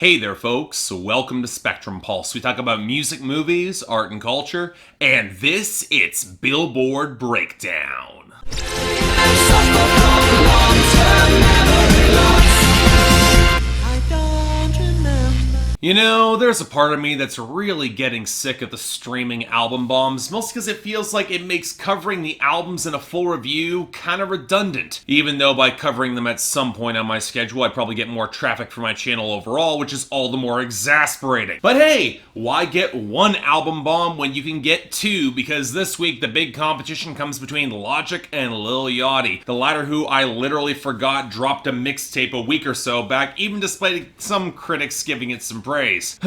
Hey there folks, welcome to Spectrum Pulse. We talk about music, movies, art and culture, and it's Billboard Breakdown. You know, there's a part of me that's really getting sick of the streaming album bombs, mostly because it feels like it makes covering the albums in a full review kind of redundant. Even though by covering them at some point on my schedule, I'd probably get more traffic for my channel overall, which is all the more exasperating. But hey, why get one album bomb when you can get two? Because this week the big competition comes between Logic and Lil Yachty, the latter who I literally forgot dropped a mixtape a week or so back, even despite some critics giving it some praise.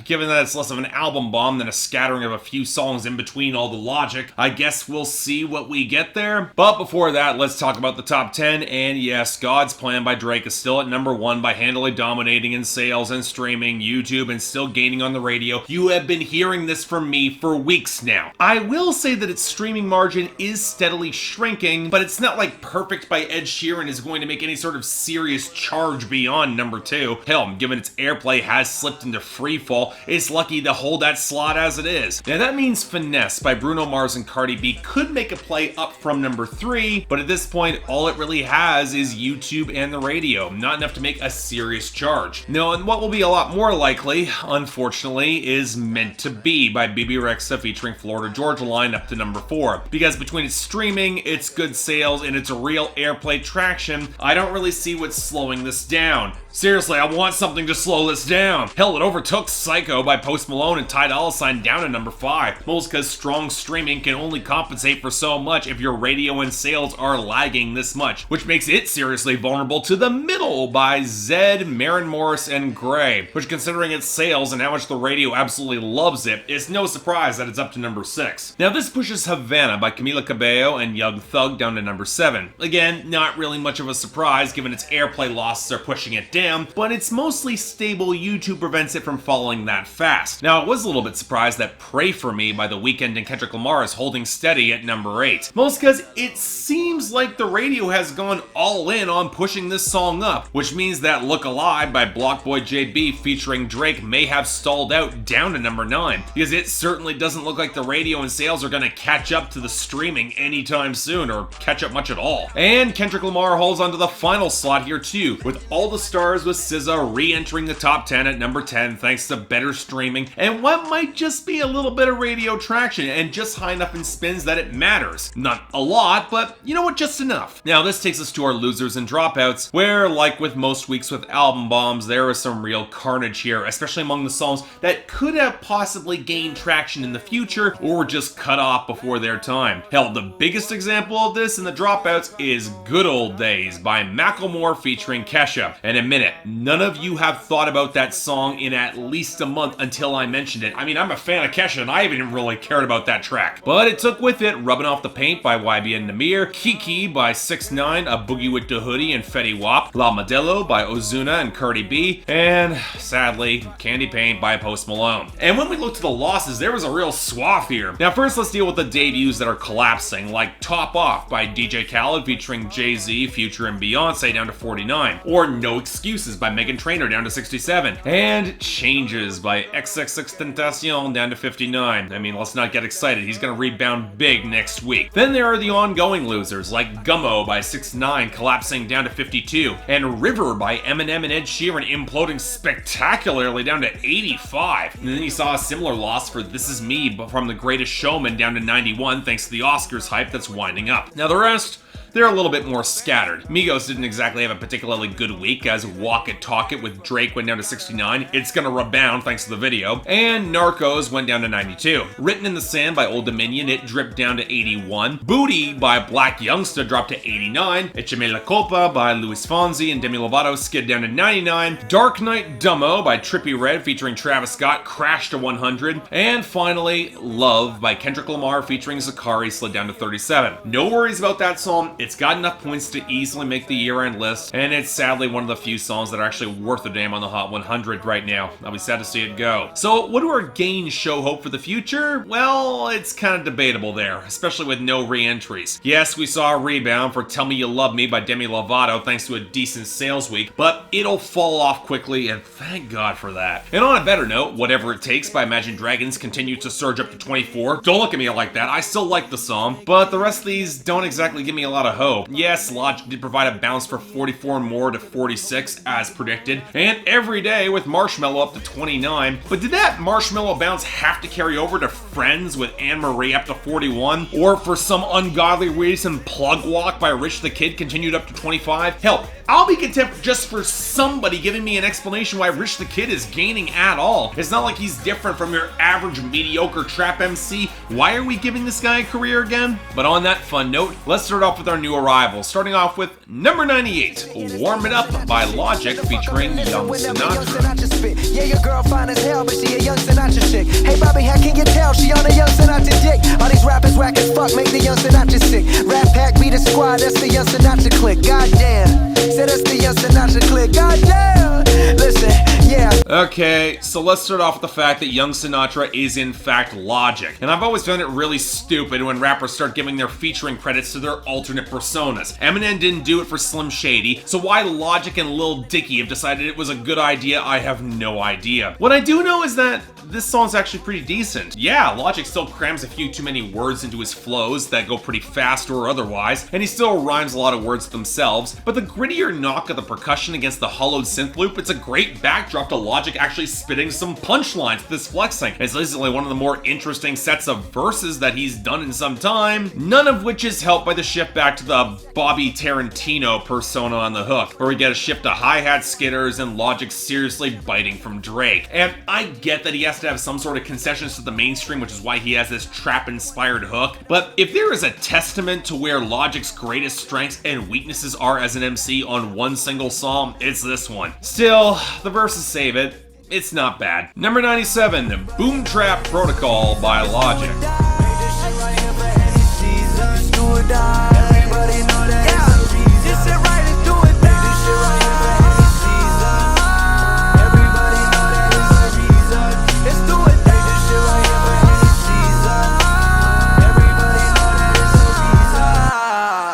Given that it's less of an album bomb than a scattering of a few songs in between all the logic, I guess we'll see what we get there. But before that, let's talk about the top 10, and yes, God's Plan by Drake is still at number 1 by handily dominating in sales and streaming, YouTube, and still gaining on the radio. You have been hearing this from me for weeks now. I will say that its streaming margin is steadily shrinking, but it's not like Perfect by Ed Sheeran is going to make any sort of serious charge beyond number 2. Hell, given its airplay has slipped into freefall, it's lucky to hold that slot as it is. Now that means Finesse by Bruno Mars and Cardi B could make a play up from number 3, but at this point all it really has is YouTube and the radio, not enough to make a serious charge. No, and what will be a lot more likely, unfortunately, is Meant to Be by BB Rexa featuring Florida Georgia Line up to number 4, because between its streaming, its good sales, and its real airplay traction, I don't really see what's slowing this down. Seriously, I want something to slow this down. Hell, it overtook Psycho by Post Malone and Ty Dolla $ign down to number 5. Most because strong streaming can only compensate for so much if your radio and sales are lagging this much, which makes it seriously vulnerable to The Middle by Zedd, Maren Morris, and Gray, which considering its sales and how much the radio absolutely loves it, it's no surprise that it's up to number 6. Now this pushes Havana by Camila Cabello and Young Thug down to number 7. Again, not really much of a surprise given its airplay losses are pushing it down, but its mostly stable YouTube prevents it from falling that fast. Now, I was a little bit surprised that Pray For Me by The Weeknd and Kendrick Lamar is holding steady at number 8. Most because it seems like the radio has gone all in on pushing this song up, which means that Look Alive by Blockboy JB featuring Drake may have stalled out down to number 9, because it certainly doesn't look like the radio and sales are gonna catch up to the streaming anytime soon, or catch up much at all. And Kendrick Lamar holds onto the final slot here too, with All the Stars with SZA re-entering the top 10 at number 10 thanks to better streaming and what might just be a little bit of radio traction and just high enough in spins that it matters. Not a lot, but you know what, just enough. Now this takes us to our losers and dropouts, where like with most weeks with album bombs, there is some real carnage here, especially among the songs that could have possibly gained traction in the future or were just cut off before their time. Hell, the biggest example of this in the dropouts is Good Old Days by Macklemore featuring Kesha. And admit it, none of you have thought about that song in at least a month until I mentioned it. I mean, I'm a fan of Kesha and I haven't really cared about that track. But it took with it Rubbing Off the Paint by YBN Namir, Kiki by 6ix9ine, A Boogie with Da Hoodie and Fetty Wap, La Modelo by Ozuna and Cardi B, and sadly, Candy Paint by Post Malone. And when we look to the losses, there was a real swath here. Now first let's deal with the debuts that are collapsing, like Top Off by DJ Khaled featuring Jay-Z, Future and Beyonce down to 49, or No Excuses by Meghan Trainor down to 67, and Changes by XXXTentacion down to 59. I mean, let's not get excited, he's gonna rebound big next week. Then there are the ongoing losers, like Gummo by 6ix9ine collapsing down to 52, and River by Eminem and Ed Sheeran imploding spectacularly down to 85. And then you saw a similar loss for This Is Me from The Greatest Showman down to 91 thanks to the Oscars hype that's winding up. Now the rest, they're a little bit more scattered. Migos didn't exactly have a particularly good week, as Walk It Talk It with Drake went down to 69. It's gonna rebound thanks to the video. And Narcos went down to 92. Written in the Sand by Old Dominion, it dripped down to 81. Booty by Black Youngsta dropped to 89. Echeme La Copa by Luis Fonsi and Demi Lovato skid down to 99. Dark Knight Dumbo by Trippie Redd featuring Travis Scott crashed to 100. And finally, Love by Kendrick Lamar featuring Zakari slid down to 37. No worries about that song. It's got enough points to easily make the year-end list, and it's sadly one of the few songs that are actually worth a damn on the Hot 100 right now. I'll be sad to see it go. So what do our gains show hope for the future? Well, it's kind of debatable there, especially with no re-entries. Yes, we saw a rebound for Tell Me You Love Me by Demi Lovato thanks to a decent sales week, but it'll fall off quickly, and thank God for that. And on a better note, Whatever It Takes by Imagine Dragons continues to surge up to 24. Don't look at me like that, I still like the song, but the rest of these don't exactly give me a lot of hope. Yes, Logic did provide a bounce for 44 more to 46 as predicted, and Every Day with Marshmello up to 29, but did that Marshmello bounce have to carry over to Friends with Anne-Marie up to 41? Or for some ungodly reason, Plug Walk by Rich the Kid continued up to 25? Hell, I'll be content just for somebody giving me an explanation why Rich the Kid is gaining at all. It's not like he's different from your average mediocre trap MC. Why are we giving this guy a career again? But on that fun note, let's start off with our new arrival, starting off with number 98, Warm It Up by Logic featuring Young Sinatra. Yeah, your girl fine as hell, but she a Young Sinatra chick. Hey Bobby, how can you tell she on a Young Sinatra dick? All these rappers whack as fuck, make the Young Sinatra sick. Rap Pack be the squad, that's the Young Sinatra clique. Goddamn. Said that's the Young Sinatra clique. Goddamn. Listen, yeah. Okay, so let's start off with the fact that Young Sinatra is in fact Logic. And I've always found it really stupid when rappers start giving their featuring credits to their alternate personas. Eminem didn't do it for Slim Shady, so why Logic and Lil Dicky have decided it was a good idea, I have no idea. What I do know is that this song's actually pretty decent. Yeah, Logic still crams a few too many words into his flows that go pretty fast or otherwise, and he still rhymes a lot of words themselves, but the grittier knock of the percussion against the hollowed synth loop, it's a great backdrop to Logic actually spitting some punchlines with this flexing. It's easily one of the more interesting sets of verses that he's done in some time, none of which is helped by the shift back to the Bobby Tarantino persona on the hook, where we get a shift to hi-hat skitters and Logic seriously biting from Drake. And I get that he has to have some sort of concessions to the mainstream, which is why he has this trap-inspired hook, but if there is a testament to where Logic's greatest strengths and weaknesses are as an MC on one single song, it's this one. Still, the verses save it. It's not bad. Number 97, BoomTrap Protocol by Logic.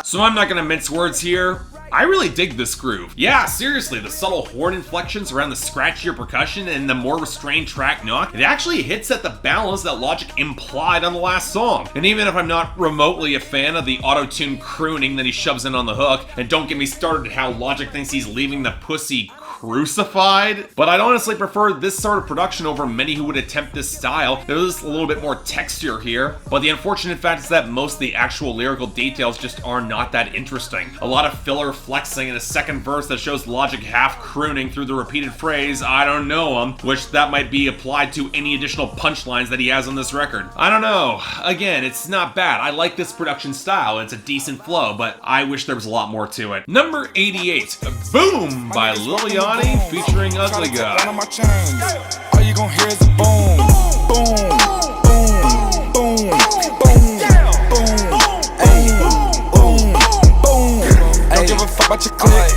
So I'm not gonna mince words here. I really dig this groove. Yeah, seriously, the subtle horn inflections around the scratchier percussion and the more restrained track knock, it actually hits at the balance that Logic implied on the last song. And even if I'm not remotely a fan of the auto-tune crooning that he shoves in on the hook, and don't get me started how Logic thinks he's leaving the pussy crucified, but I'd honestly prefer this sort of production over many who would attempt this style. There's a little bit more texture here, but the unfortunate fact is that most of the actual lyrical details just are not that interesting. A lot of filler flexing in a second verse that shows Logic half crooning through the repeated phrase, I don't know him, which that might be applied to any additional punchlines that he has on this record. I don't know. Again, it's not bad. I like this production style. It's a decent flow, but I wish there was a lot more to it. Number 88, Boom by Lil Yachty featuring Ugly God. All you gon' hear is a boom, boom, boom, boom, boom, boom, boom, boom. Don't give a fuck about your click.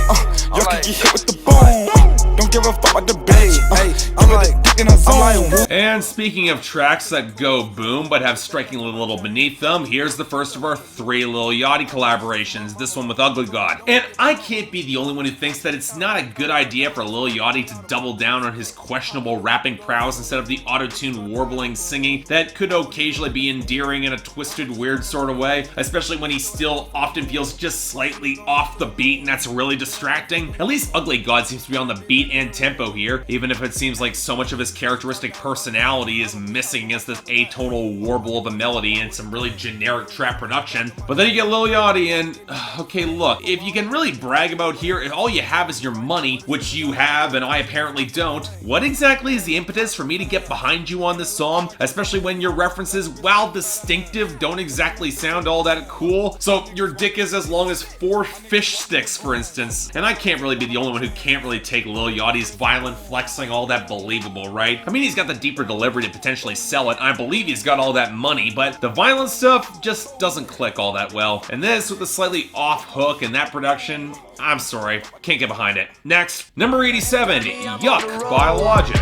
Y'all can get hit with the boom. Don't give a fuck about the bitch. I'm like dick in a zone. And speaking of tracks that go boom but have strikingly little beneath them, here's the first of our 3 Lil Yachty collaborations, this one with Ugly God. And I can't be the only one who thinks that it's not a good idea for Lil Yachty to double down on his questionable rapping prowess instead of the auto-tune warbling singing that could occasionally be endearing in a twisted, weird sort of way, especially when he still often feels just slightly off the beat and that's really distracting. At least Ugly God seems to be on the beat and tempo here, even if it seems like so much of his characteristic personality is missing against this atonal warble of a melody and some really generic trap production. But then you get Lil Yachty and, okay, look, if you can really brag about here, if all you have is your money, which you have and I apparently don't, what exactly is the impetus for me to get behind you on this song, especially when your references, while distinctive, don't exactly sound all that cool? So your dick is as long as 4 fish sticks, for instance, and I can't really be the only one who can't really take Lil Yachty's violent flexing all that believable, right? I mean, he's got the deeper delivery to potentially sell it. I believe he's got all that money, but the violent stuff just doesn't click all that well. And this, with a slightly off hook and that production, I'm sorry, can't get behind it. Next, number 87, Yuck by Logic.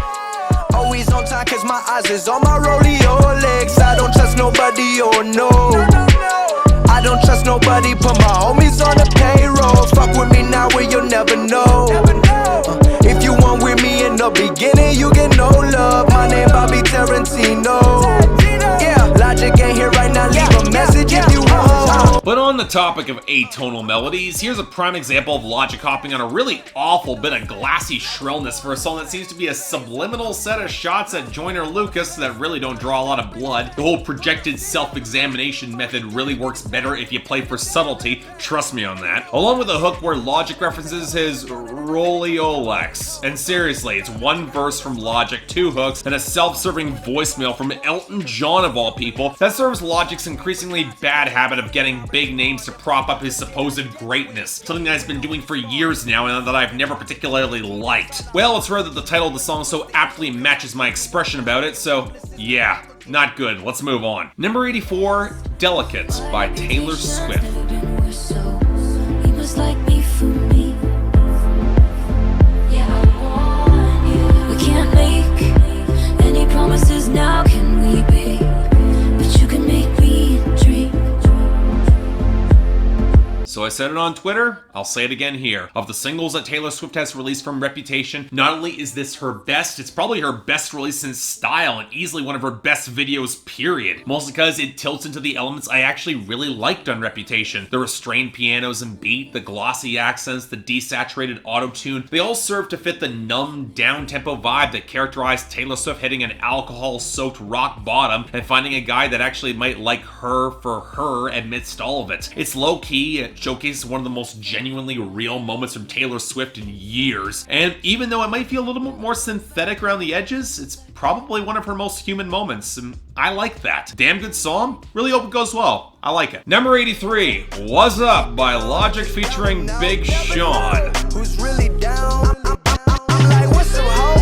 Always on time cause my eyes is on my rodeo legs. I don't trust nobody, oh no. I don't trust nobody, put my homies on the payroll. Fuck with me now where you'll never know. If you want with me in the beginning, you get no love. My name Bobby Tarantino. Yeah, Logic ain't here right now, leave a message if you want. But on the topic of atonal melodies, here's a prime example of Logic hopping on a really awful bit of glassy shrillness for a song that seems to be a subliminal set of shots at Joyner Lucas that really don't draw a lot of blood. The whole projected self-examination method really works better if you play for subtlety, trust me on that. Along with a hook where Logic references his Roleolex. And seriously, it's one verse from Logic, two hooks, and a self-serving voicemail from Elton John of all people that serves Logic's increasingly bad habit of getting big names to prop up his supposed greatness, something that he's been doing for years now and that I've never particularly liked. Well, it's rare that the title of the song so aptly matches my expression about it, so yeah, not good. Let's move on. Number 84, Delicate by Taylor Swift. Promises now, can we be? But you can make me dream. So I said it on Twitter, I'll say it again here. Of the singles that Taylor Swift has released from Reputation, not only is this her best, it's probably her best release in style and easily one of her best videos, period. Mostly because it tilts into the elements I actually really liked on Reputation. The restrained pianos and beat, the glossy accents, the desaturated auto-tune, they all serve to fit the numb, down-tempo vibe that characterized Taylor Swift hitting an alcohol-soaked rock bottom and finding a guy that actually might like her for her amidst all of it. It's low-key, it showcases one of the most genuinely real moments from Taylor Swift in years. And even though it might feel a little bit more synthetic around the edges, it's probably one of her most human moments, and I like that. Damn good song. Really hope it goes well. I like it. Number 83, Wassup by Logic featuring Big Sean. Who's really down? I'm like, what's up, ho?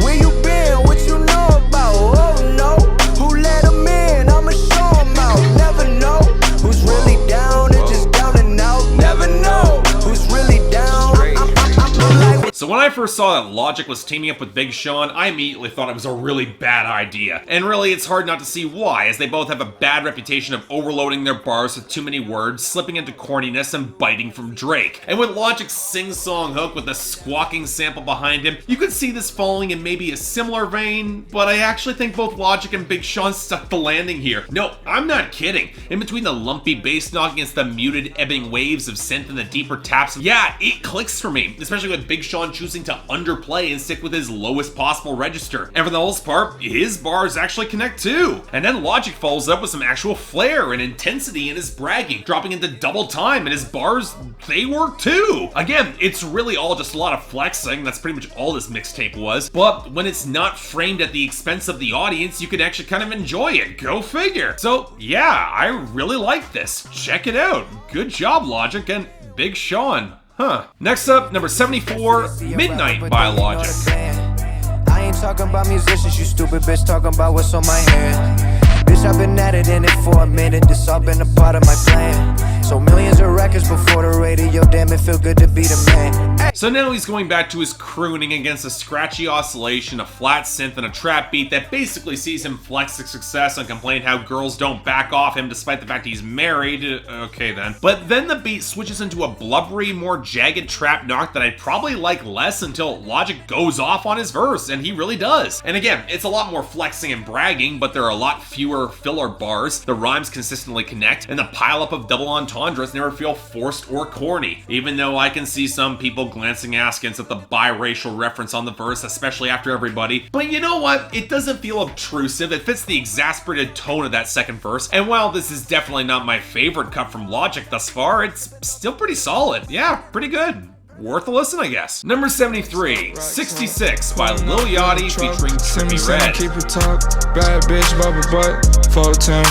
Where you been? What you know about? Oh no. Who let him in? I'ma show him out. Never know. Who's really down? It's just down and out. Never know. Who's really down? I'm like, so when I first saw that Logic was teaming up with Big Sean, I immediately thought it was a really bad idea. And really, it's hard not to see why, as they both have a bad reputation of overloading their bars with too many words, slipping into corniness, and biting from Drake. And with Logic's sing-song hook with a squawking sample behind him, you could see this falling in maybe a similar vein, but I actually think both Logic and Big Sean stuck the landing here. No, I'm not kidding. In between the lumpy bass knock against the muted ebbing waves of synth and the deeper taps, yeah, it clicks for me, especially with Big Sean choosing to underplay and stick with his lowest possible register. And for the most part, his bars actually connect too. And then Logic follows up with some actual flair and intensity in his bragging, dropping into double time, and his bars, they work too. Again, it's really all just a lot of flexing. That's pretty much all this mixtape was. But when it's not framed at the expense of the audience, you can actually kind of enjoy it. Go figure. So yeah, I really like this. Check it out. Good job, Logic and Big Sean. Huh. Next up, number 74, Midnight by Logic. I ain't talking about musicians, you stupid bitch, talking about what's on my hand. Bitch, I've been at it in it for a minute, this all been a part of my plan. So millions of records before the radio, damn it feel good to be the man. Hey. So now he's going back to his crooning against a scratchy oscillation, a flat synth, and a trap beat that basically sees him flex his success and complain how girls don't back off him despite the fact he's married. Okay then. But then the beat switches into a blubbery, more jagged trap knock that I'd probably like less until Logic goes off on his verse, and he really does. And again, it's a lot more flexing and bragging, but there are a lot fewer filler bars, the rhymes consistently connect, and the pileup of double entendres never feel forced or corny, even though I can see some people glancing askance at the biracial reference on the verse, especially after Everybody. But you know what? It doesn't feel obtrusive, it fits the exasperated tone of that second verse, and while this is definitely not my favorite cut from Logic thus far, it's still pretty solid. Yeah, pretty good. Worth a listen, I guess. Number 73, 66 by Lil Yachty featuring Trippie Red. Keep it talk, bad bitch, bubble butt, 14,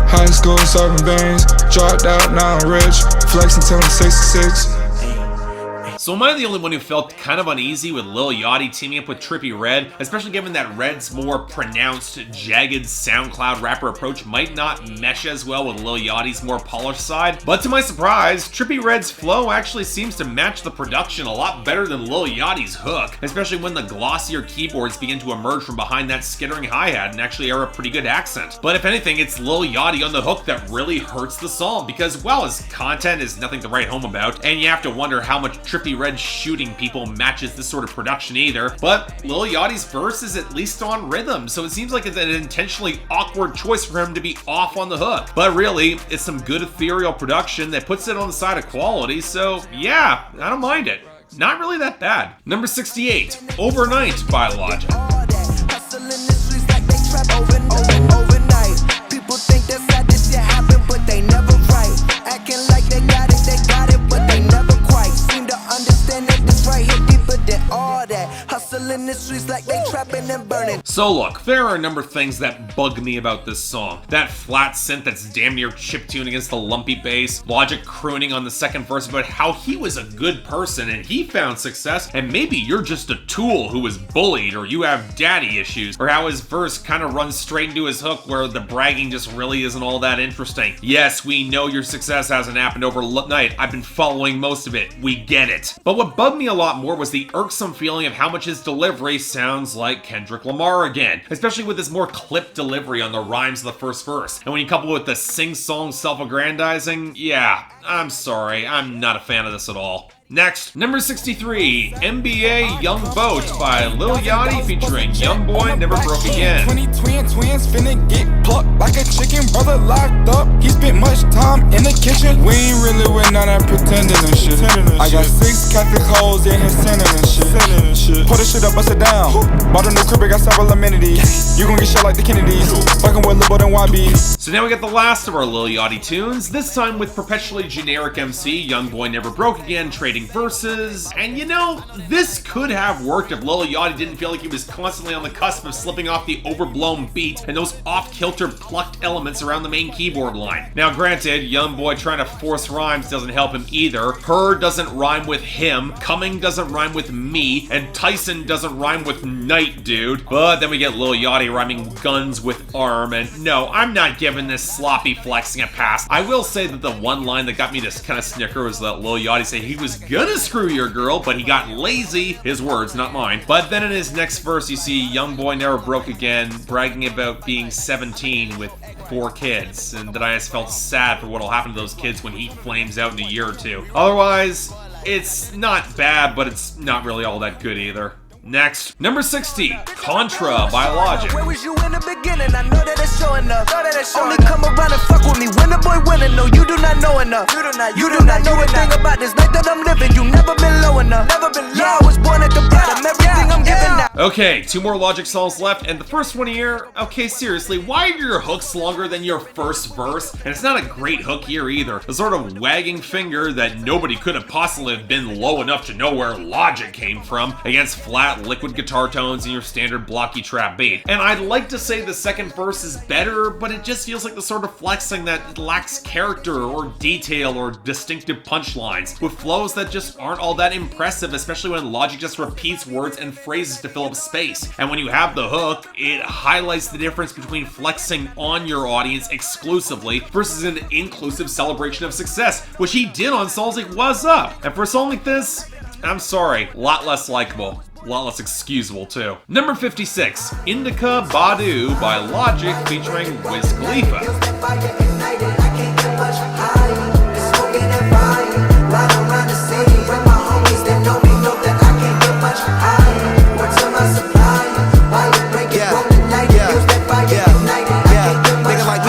high school serving beans, dropped out, now I'm rich, flexing till I'm 66. So am I the only one who felt kind of uneasy with Lil Yachty teaming up with Trippie Redd, especially given that Redd's more pronounced, jagged SoundCloud rapper approach might not mesh as well with Lil Yachty's more polished side? But to my surprise, Trippie Redd's flow actually seems to match the production a lot better than Lil Yachty's hook, especially when the glossier keyboards begin to emerge from behind that skittering hi-hat and actually are a pretty good accent. But if anything, it's Lil Yachty on the hook that really hurts the song because, well, his content is nothing to write home about, and you have to wonder how much Trippie Redd shooting people matches this sort of production either. But Lil Yachty's verse is at least on rhythm, so it seems like it's an intentionally awkward choice for him to be off on the hook. But really, it's some good ethereal production that puts it on the side of quality, so yeah, I don't mind it. Not really that bad. Number 68, Overnight by Logic. People think that's how this shit happen, but they never right. Acting like they got it, but they never quite seem to understand that this right here deeper than all that. Hustle in the streets like they trapping and burning. So look, there are a number of things that bug me about this song. That flat synth that's damn near chiptune against the lumpy bass, Logic crooning on the second verse about how he was a good person and he found success, and maybe you're just a tool who was bullied or you have daddy issues, or how his verse kind of runs straight into his hook where the bragging just really isn't all that interesting. Yes, we know your success hasn't happened overnight. I've been following most of it. We get it. But what bugged me a lot more was the irksome feeling of how much his delivery sounds like Kendrick Lamar again, especially with his more clipped delivery on the rhymes of the first verse. And when you couple it with the sing-song self-aggrandizing, yeah, I'm sorry, I'm not a fan of this at all. Next, number 63, NBAYOUNGBOAT by Lil Yachty featuring YoungBoy Never Broke Again. 20 twins finna get plucked like a chicken. Brother locked up, he spent much time in the kitchen. We ain't really with none of pretending and shit. I got 6 Catholic hoes in his sinning and shit. Pull this shit up, bust it down. Bought a new crib, got several amenities. You gon' get shot like the Kennedys. Fucking with Lil and YB. So now we get the last of our Lil Yachty tunes, this time with perpetually generic MC YoungBoy Never Broke Again trading verses. And you know, this could have worked if Lil Yachty didn't feel like he was constantly on the cusp of slipping off the overblown beat and those off-kilter plucked elements around the main keyboard line. Now granted, YoungBoy trying to force rhymes doesn't help him either. Her doesn't rhyme with him, Coming doesn't rhyme with me, and Tyson doesn't rhyme with night, dude. But then we get Lil Yachty rhyming guns with arm, and no, I'm not giving this sloppy flexing a pass. I will say that the one line that got me to kind of snicker was that Lil Yachty said he was gonna screw your girl, but he got lazy. His words, not mine. But then in his next verse, you see YoungBoy Never Broke Again bragging about being 17 with 4 kids, and that I just felt sad for what'll happen to those kids when he flames out in a year or two. Otherwise, it's not bad, but it's not really all that good either. Next, number 60, Contra by Logic. Where was you in the beginning? I know that it's showing up. Only come around and fuck with me when the boy winning. No, you do not know enough. You do not know a thing about this life that I'm living. You never been low enough. Yeah, I was born at the bottom. Everything I'm giving now. Okay, 2 more Logic songs left, and the first one here, okay, seriously, why are your hooks longer than your first verse? And it's not a great hook here either. The sort of wagging finger that nobody could have possibly have been low enough to know where Logic came from against flat liquid guitar tones and your standard blocky trap beat. And I'd like to say the second verse is better, but it just feels like the sort of flexing that lacks character or detail or distinctive punchlines, with flows that just aren't all that impressive, especially when Logic just repeats words and phrases to fill up space. And when you have the hook, it highlights the difference between flexing on your audience exclusively versus an inclusive celebration of success, which he did on songs like Wassup. And for a song like this, I'm sorry, a lot less likable. A lot less excusable, too. Number 56, Indica Badu by Logic featuring Wiz Khalifa.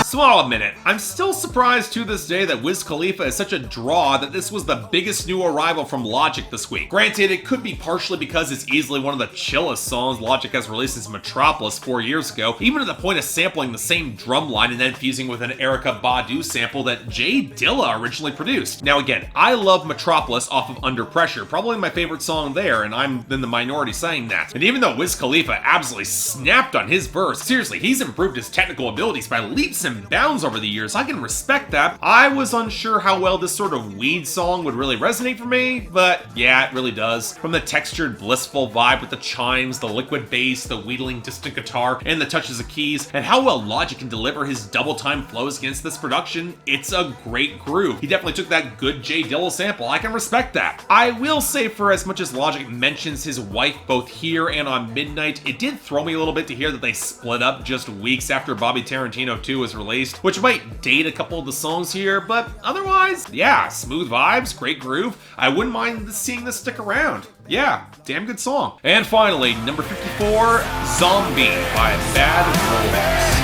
So I'll admit it, I'm still surprised to this day that Wiz Khalifa is such a draw that this was the biggest new arrival from Logic this week. Granted, it could be partially because it's easily one of the chillest songs Logic has released since Metropolis 4 years ago, even to the point of sampling the same drum line and then fusing with an Erykah Badu sample that Jay Dilla originally produced. Now again, I love Metropolis off of Under Pressure, probably my favorite song there, and I'm in the minority saying that. And even though Wiz Khalifa absolutely snapped on his verse, seriously, he's improved his technical abilities by leaps and bounds sounds over the years. I can respect that. I was unsure how well this sort of weed song would really resonate for me, but yeah, it really does. From the textured, blissful vibe with the chimes, the liquid bass, the wheedling distant guitar, and the touches of keys, and how well Logic can deliver his double-time flows against this production, it's a great groove. He definitely took that good J Dilla sample. I can respect that. I will say, for as much as Logic mentions his wife both here and on Midnight, it did throw me a little bit to hear that they split up just weeks after Bobby Tarantino 2 was released, which might date a couple of the songs here, but otherwise, yeah, smooth vibes, great groove. I wouldn't mind seeing this stick around. Yeah, damn good song. And finally, number 54, Zombie by Bad Wolves.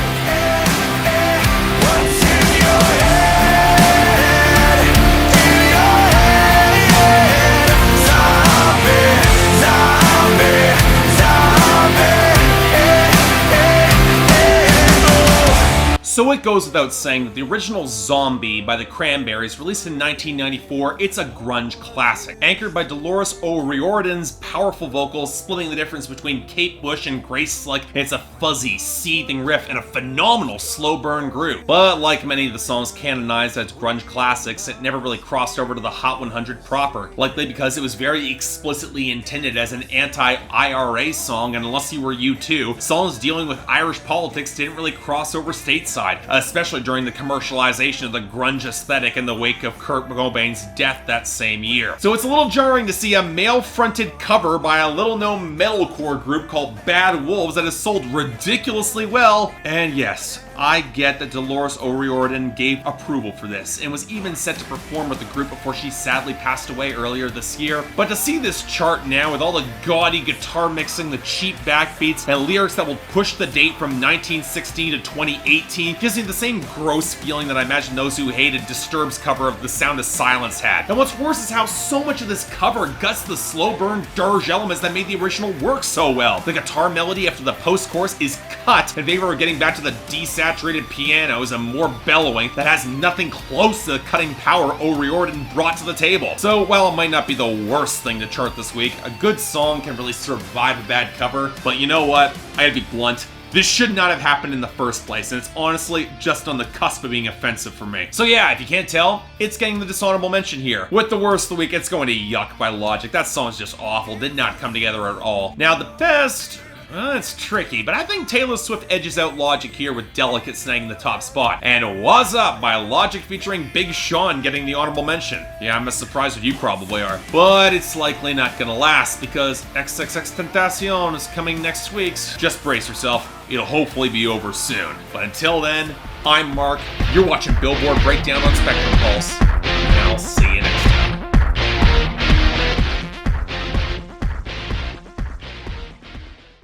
So it goes without saying that the original Zombie by the Cranberries, released in 1994, it's a grunge classic. Anchored by Dolores O'Riordan's powerful vocals, splitting the difference between Kate Bush and Grace Slick, it's a fuzzy, seething riff and a phenomenal slow burn groove. But like many of the songs canonized as grunge classics, it never really crossed over to the Hot 100 proper, likely because it was very explicitly intended as an anti-IRA song, and unless you were U2, songs dealing with Irish politics didn't really cross over stateside, especially during the commercialization of the grunge aesthetic in the wake of Kurt Cobain's death that same year. So it's a little jarring to see a male-fronted cover by a little-known metalcore group called Bad Wolves that has sold ridiculously well, and yes, I get that Dolores O'Riordan gave approval for this and was even set to perform with the group before she sadly passed away earlier this year. But to see this chart now with all the gaudy guitar mixing, the cheap backbeats, and lyrics that will push the date from 1960 to 2018 gives me the same gross feeling that I imagine those who hated Disturbed's cover of The Sound of Silence had. And what's worse is how so much of this cover guts the slow burn dirge elements that made the original work so well. The guitar melody after the post-chorus is cut in favor of getting back to the desaturated pianos and more bellowing that has nothing close to the cutting power O'Riordan brought to the table. So while it might not be the worst thing to chart this week, a good song can really survive a bad cover. But you know what? I gotta be blunt. This should not have happened in the first place, and it's honestly just on the cusp of being offensive for me. So yeah, if you can't tell, it's getting the dishonorable mention here. With the worst of the week, it's going to Yuck by Logic. That song's just awful, did not come together at all. Now the best... well, it's tricky, but I think Taylor Swift edges out Logic here with Delicate snagging the top spot. And Wassup by Logic featuring Big Sean getting the honorable mention. Yeah, I'm as surprised as you probably are. But it's likely not gonna last because XXXTentacion is coming next week. Just brace yourself, it'll hopefully be over soon. But until then, I'm Mark, you're watching Billboard Breakdown on Spectrum Pulse.